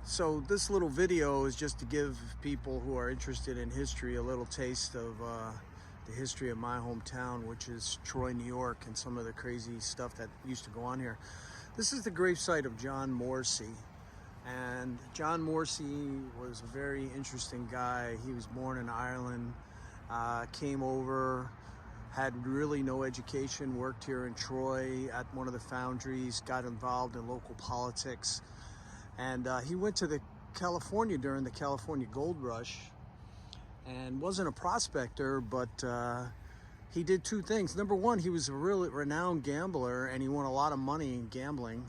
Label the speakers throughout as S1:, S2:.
S1: So this little video is just to give people who are interested in history a little taste of the history of my hometown, which is Troy, New York, and some of the crazy stuff that used to go on here. This is the gravesite of John Morsey. And John Morsey was a very interesting guy. He was born in Ireland, came over, had really no education, worked here in Troy at one of the foundries, got involved in local politics. And he went to California during the California Gold Rush and wasn't a prospector, but he did two things. Number one, he was a really renowned gambler and he won a lot of money in gambling.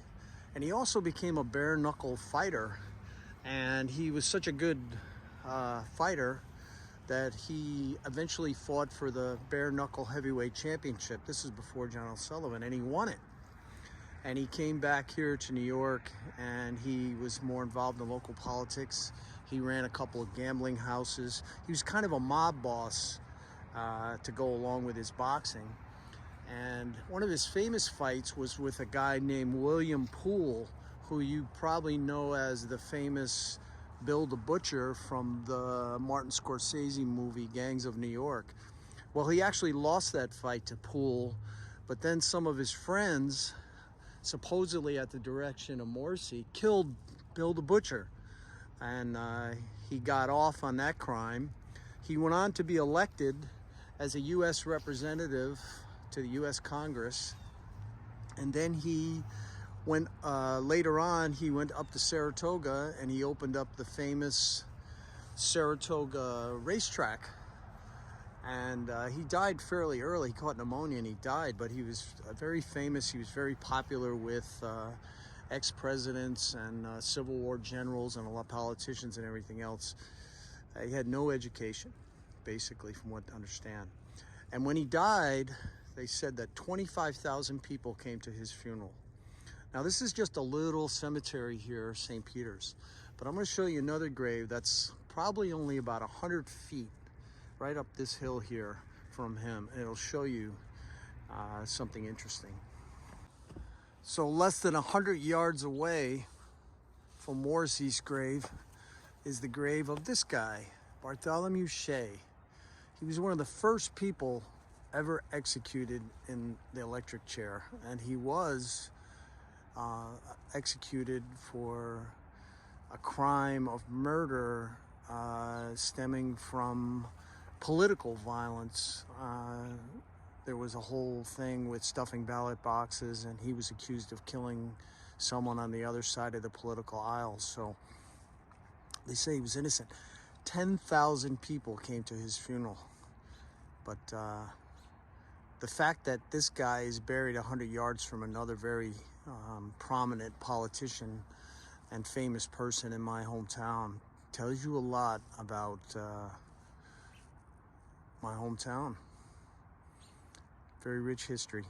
S1: And he also became a bare knuckle fighter. And he was such a good fighter that he eventually fought for the bare knuckle heavyweight championship. This is before John L. Sullivan, and he won it. And he came back here to New York and he was more involved in local politics. He ran a couple of gambling houses. He was kind of a mob boss to go along with his boxing. And one of his famous fights was with a guy named William Poole, who you probably know as the famous Bill the Butcher from the Martin Scorsese movie Gangs of New York. Well, he actually lost that fight to Poole, but then some of his friends, supposedly at the direction of Morsey, killed Bill the Butcher. And he got off on that crime. He went on to be elected as a U.S. representative to the U.S. Congress. And then he went, later on, he went up to Saratoga and he opened up the famous Saratoga racetrack. And he died fairly early. He caught pneumonia and he died, but he was very famous. He was very popular with ex-presidents and Civil War generals and a lot of politicians and everything else. He had no education, basically, from what I understand. And when he died, they said that 25,000 people came to his funeral. Now, this is just a little cemetery here, St. Peter's. But I'm going to show you another grave that's probably only about 100 feet right up this hill here from him, and it'll show you something interesting. So less than 100 yards away from Morsey's grave is the grave of this guy, Bartholomew Shea. He was one of the first people ever executed in the electric chair, and he was executed for a crime of murder stemming from political violence. There was a whole thing with stuffing ballot boxes, and he was accused of killing someone on the other side of the political aisle. So they say he was innocent. 10,000 people came to his funeral. But the fact that this guy is buried 100 yards from another very prominent politician and famous person in my hometown tells you a lot about my hometown. Very rich history.